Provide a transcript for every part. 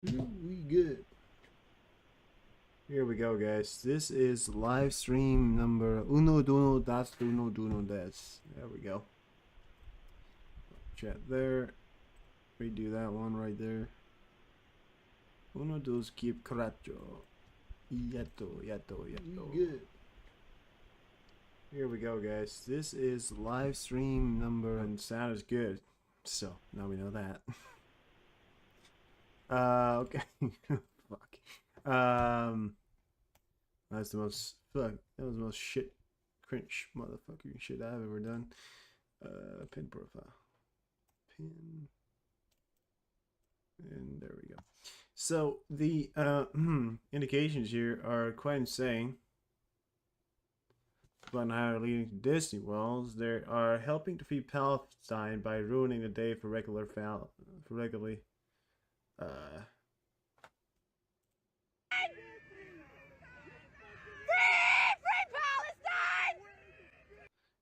We good. Here we go, guys. This is live stream number uno duno das uno duno des. There we go. Chat there. Redo that one right there. Uno dos keep cracho. Yato. Good. Here we go, guys. This is live stream number, and sound is good. So now we know that. Okay. Fuck. That's the most fuck. That was the most shit, cringe, motherfucker shit I've ever done. Pin profile, pin, and there we go. So the indications here are quite insane. About how they're leading to Disney Worlds, they are helping to feed Palestine by ruining the day for regularly.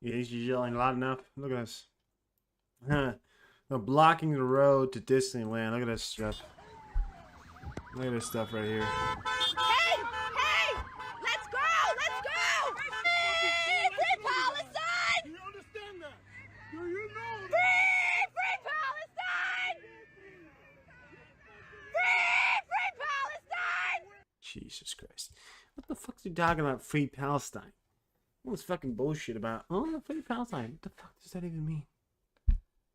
Yeah, he's yelling loud enough. Look at this. They're blocking the road to Disneyland. Look at this stuff. Look at this stuff right here. Hey! Let's go! Free Palestine! Do you understand that? Do you know that? Free Palestine! Free Palestine! Jesus Christ. What the fuck are you talking about? Free Palestine? All this fucking bullshit about, oh, free Palestine. What the fuck does that even mean?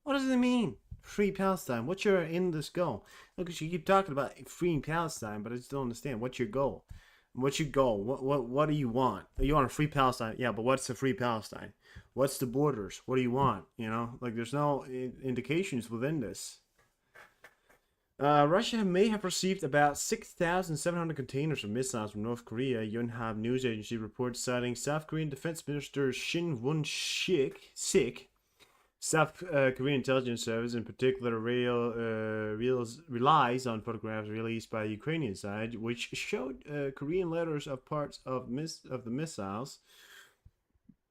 What does it mean? Free Palestine. What's your endless goal? Look, you keep talking about freeing Palestine, but I just don't understand. What's your goal? What's your goal? What do you want? You want a free Palestine? Yeah, but what's the free Palestine? What's the borders? What do you want? You know, like there's no indications within this. Russia may have received about 6,700 containers of missiles from North Korea. Yonhap news agency reports citing South Korean Defense Minister Shin Won-sik. South Korean intelligence service, in particular, relies on photographs released by the Ukrainian side, which showed Korean letters of parts of the missiles.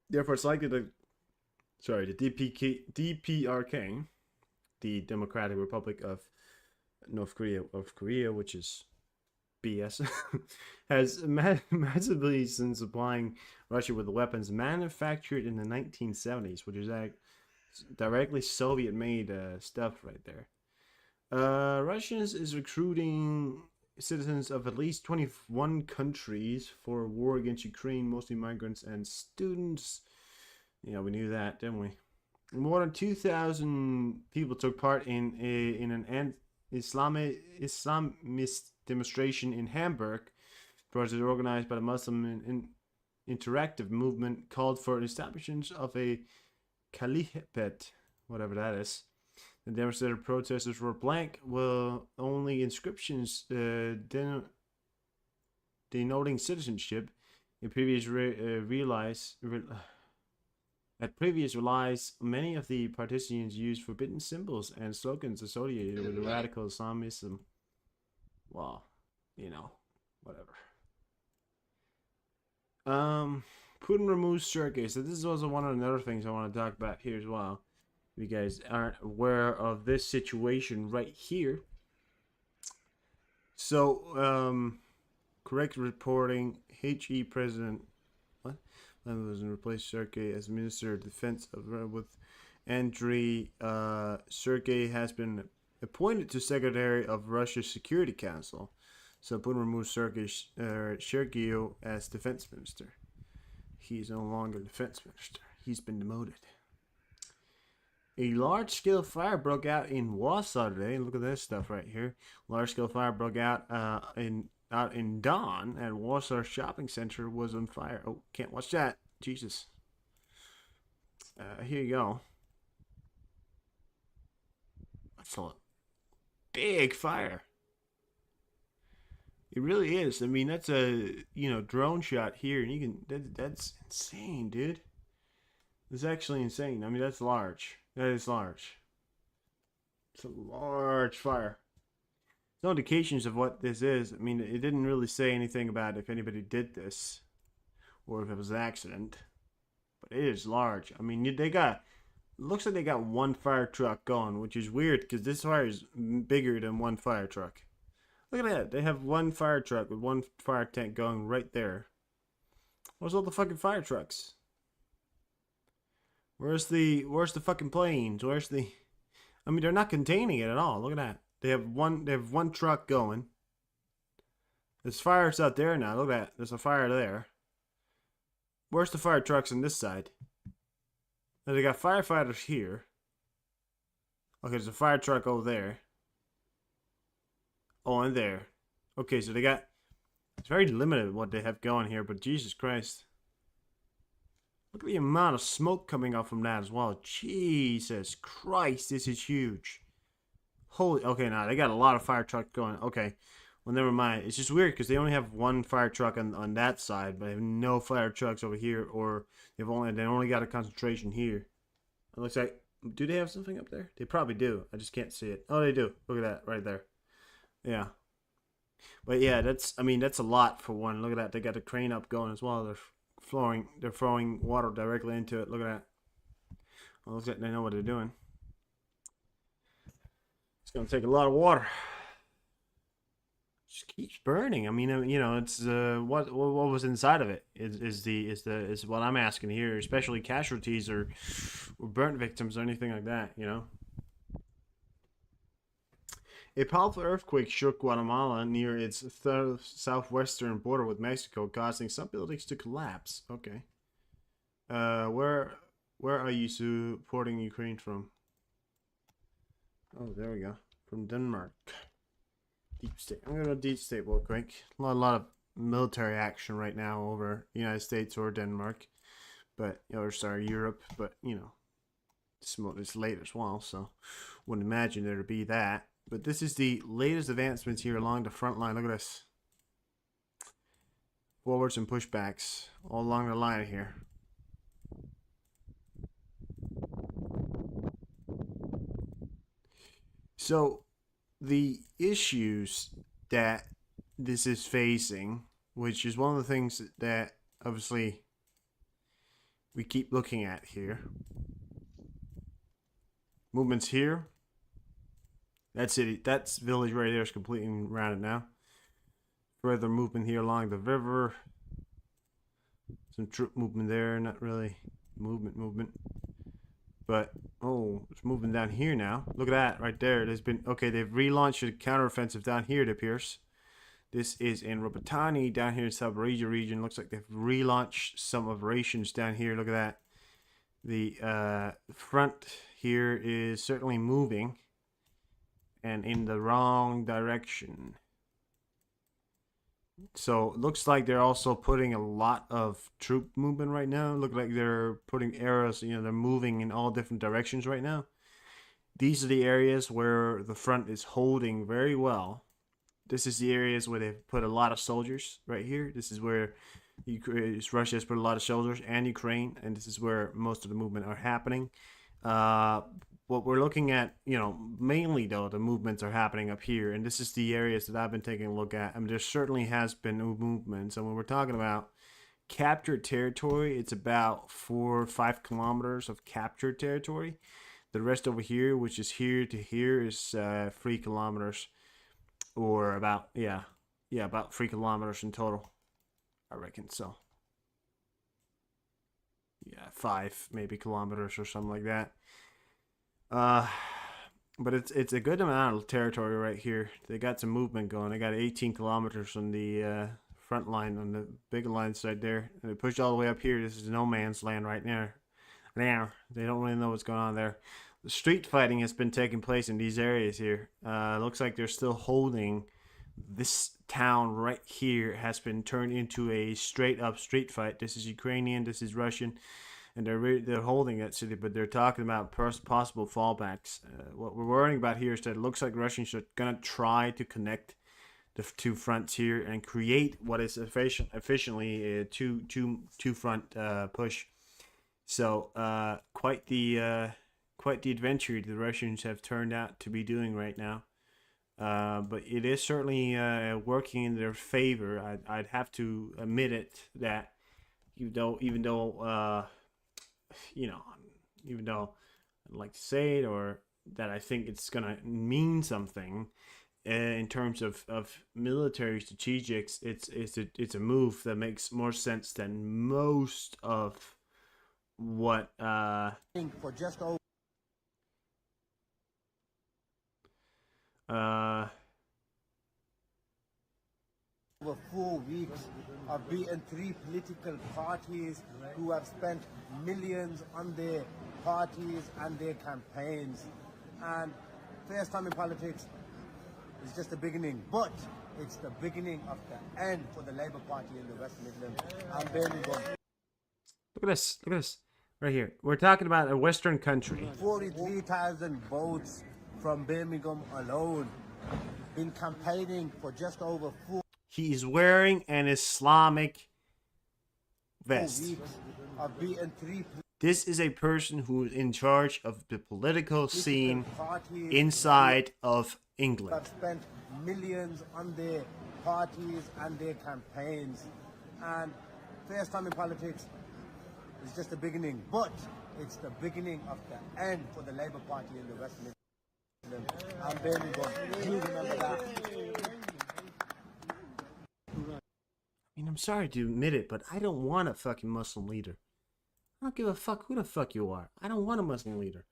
Therefore, it's likely the DPRK, the Democratic Republic of North Korea, which is BS, has massively been supplying Russia with weapons manufactured in the 1970s, which is directly Soviet-made stuff right there. Russia is recruiting citizens of at least 21 countries for a war against Ukraine, mostly migrants and students. Yeah, we knew that, didn't we? More than 2,000 people took part in an Islamist demonstration in Hamburg. Protest organized by the Muslim Interactive Movement called for the establishment of a caliphate, whatever that is. The demonstrated protesters were blank, with only inscriptions denoting citizenship. At previous rallies, many of the participants used forbidden symbols and slogans associated with radical Islamism. Well, you know, whatever. Putin removes Sergei. So this is also one of the other things I want to talk about here as well. If you guys aren't aware of this situation right here. So, correct reporting, HE President was replaced Sergei as Minister of Defense with Andriy. Sergei has been appointed to Secretary of Russia's Security Council. So Putin removed Sergei as Defense Minister. He is no longer Defense Minister. He's been demoted. A large-scale fire broke out in Warsaw today. Look at this stuff right here. Large-scale fire broke out in Dawn at Warsaw Shopping Center was on fire. Oh, can't watch that. Jesus. Here you go. That's a big fire. It really is. I mean, that's a drone shot here, and you can. That's insane, dude. It's actually insane. I mean, that's large. That is large. It's a large fire. No indications of what this is. I mean, it didn't really say anything about if anybody did this or if it was an accident. But it is large. I mean, looks like they got one fire truck going, which is weird because this fire is bigger than one fire truck. Look at that. They have one fire truck with one fire tank going right there. Where's all the fucking fire trucks? Where's the fucking planes? Where's the I mean, they're not containing it at all. Look at that. They have one truck going. There's fires out there now. Look at that. There's a fire there. Where's the fire trucks on this side? Now they got firefighters here. Okay, there's a fire truck over there. Oh, and there. Okay, so they got... It's very limited what they have going here, but Jesus Christ. Look at the amount of smoke coming up from that as well. Jesus Christ, this is huge. Holy... Okay, now they got a lot of fire trucks going. Okay, well, never mind. It's just weird because they only have one fire truck on that side, but they have no fire trucks over here, or they only got a concentration here. It looks like... Do they have something up there? They probably do. I just can't see it. Oh, they do. Look at that right there. Yeah. But yeah, that's a lot for one. Look at that. They got the crane up going as well. They're throwing water directly into it. Look at that. Well, looks like they know what they're doing. It's gonna take a lot of water. Just keeps burning. I mean, you know, it's what was inside of it is what I'm asking here, especially casualties or burnt victims or anything like that, you know. A powerful earthquake shook Guatemala near its southwestern border with Mexico, causing some buildings to collapse. Okay. Where are you supporting Ukraine from? Oh, there we go. From Denmark. Deep state. I'm gonna go deep state real quick. A lot of military action right now over the United States or Denmark, but or sorry, Europe. But you know, it's late as well, so wouldn't imagine there to be that. But this is the latest advancements here along the front line. Look at this. Forwards and pushbacks all along the line here. So the issues that this is facing, which is one of the things that obviously we keep looking at here. Movements here. That's it. That's village right there is completely rounded now. Further movement here along the river. Some troop movement there. Not really movement. But, oh, it's moving down here now. Look at that right there. There's been, okay, they've relaunched a counteroffensive down here, it appears. This is in Robottani down here in Sabregia region. Looks like they've relaunched some operations down here. Look at that. The front here is certainly moving. And in the wrong direction. So looks like they're also putting a lot of troop movement right now. Look like they're putting arrows, you know, they're moving in all different directions right now. These are the areas where the front is holding very well. This is the areas where they've put a lot of soldiers right here. This is where Russia has put a lot of soldiers, and Ukraine, and this is where most of the movement are happening. What we're looking at, you know, mainly though, the movements are happening up here, and this is the areas that I've been taking a look at. I mean, there certainly has been movements, and when we're talking about captured territory, it's about 4 or 5 kilometers of captured territory. The rest over here, which is here to here, is 3 kilometers, or about about 3 kilometers in total, I reckon. So yeah, 5 maybe kilometers or something like that. But it's a good amount of territory right here. They got some movement going. They got 18 kilometers on the front line, on the big line side there. And they pushed all the way up here. This is no man's land right now. They don't really know what's going on there. The street fighting has been taking place in these areas here. Looks like they're still holding. This town right here has been turned into a straight up street fight. This is Ukrainian, this is Russian. And they're holding that city, but they're talking about possible fallbacks. What we're worrying about here is that it looks like Russians are gonna try to connect the 2 fronts here and create what is efficiently a two front push. So quite the adventure the Russians have turned out to be doing right now. But it is certainly working in their favor. I'd have to admit it that even though I'd like to say it, or that I think it's gonna mean something, in terms of military strategics, it's a move that makes more sense than most of what For just over uh 4 weeks of beating 3 political parties who have spent millions on their parties and their campaigns. And first time in politics is just the beginning, but it's the beginning of the end for the Labour Party in the West Midlands and Birmingham. look at this right here. We're talking about a Western country. 43,000 votes from Birmingham alone. Been campaigning for just over 4 He's wearing an Islamic vest. weeks of beating 3 This is a person who is in charge of the political scene parties inside of who England. have spent millions on their parties and their campaigns. And first time in politics is just the beginning, but it's the beginning of the end for the Labour Party in the West Midlands and Birmingham. You remember that. I mean, I'm sorry to admit it, but I don't want a fucking Muslim leader. I don't give a fuck who the fuck you are. I don't want a Muslim leader.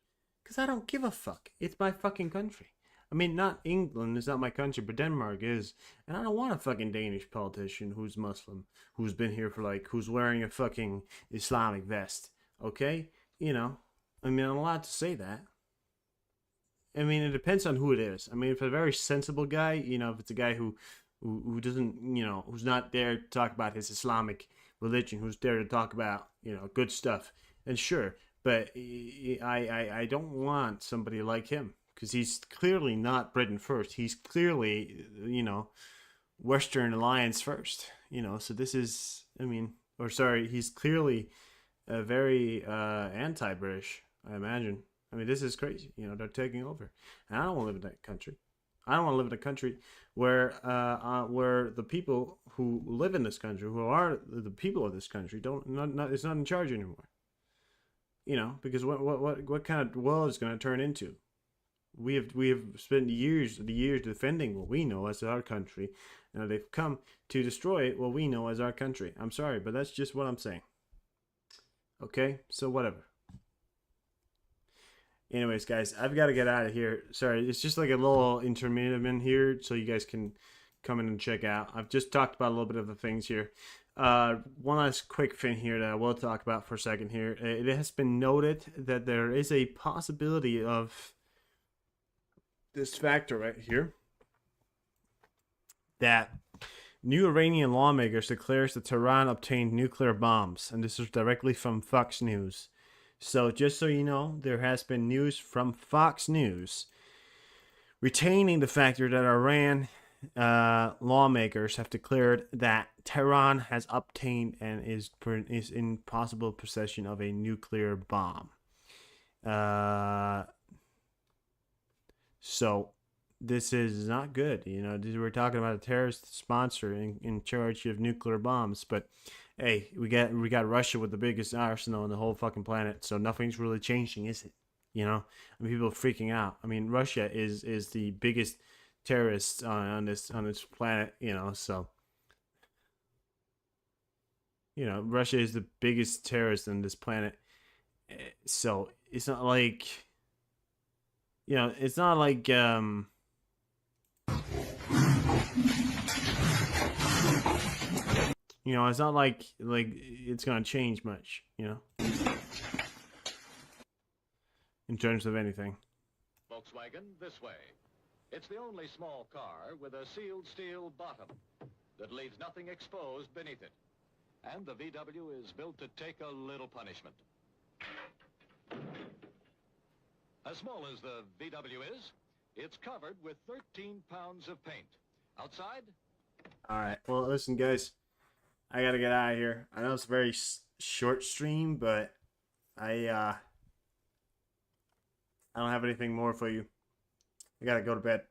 Because I don't give a fuck. It's my fucking country. I mean, not England is not my country, but Denmark is. And I don't want a fucking Danish politician who's Muslim, who's been here for who's wearing a fucking Islamic vest. Okay? You know, I mean, I'm allowed to say that. I mean, it depends on who it is. I mean, if it's a very sensible guy, if it's a guy who doesn't, who's not there to talk about his Islamic religion, who's there to talk about, good stuff, and sure, but I don't want somebody like him, because he's clearly not Britain first. He's clearly, Western Alliance first, so this is, he's clearly very anti-British, I imagine. I mean, this is crazy, they're taking over, and I don't want to live in that country. I don't want to live in a country where the people who live in this country, who are the people of this country, it's not in charge anymore. Because what kind of world is going to turn into? We have spent years defending what we know as our country, and they've come to destroy what we know as our country. I'm sorry, but that's just what I'm saying. Okay, so whatever. Anyways, guys, I've got to get out of here. Sorry, it's just like a little intermission here so you guys can come in and check out. I've just talked about a little bit of the things here. One last quick thing here that I will talk about for a second here. It has been noted that there is a possibility of this factor right here, that new Iranian lawmakers declares that Tehran obtained nuclear bombs, and this is directly from Fox News. So just so you know, there has been news from Fox News retaining the factor that Iran lawmakers have declared that Tehran has obtained and is in possible possession of a nuclear bomb. So this is not good. We're talking about a terrorist sponsor in charge of nuclear bombs, but hey, we got Russia with the biggest arsenal on the whole fucking planet, so nothing's really changing, is it? People are freaking out. I mean, Russia is the biggest terrorist on this planet, so Russia is the biggest terrorist on this planet. So it's not like it's not like it's not like it's gonna change much, in terms of anything. Volkswagen this way. It's the only small car with a sealed steel bottom that leaves nothing exposed beneath it. And the VW is built to take a little punishment. As small as the VW is, it's covered with 13 pounds of paint. Outside? All right. Well, listen, guys. I gotta get out of here. I know it's a very short stream, but I don't have anything more for you. I gotta go to bed.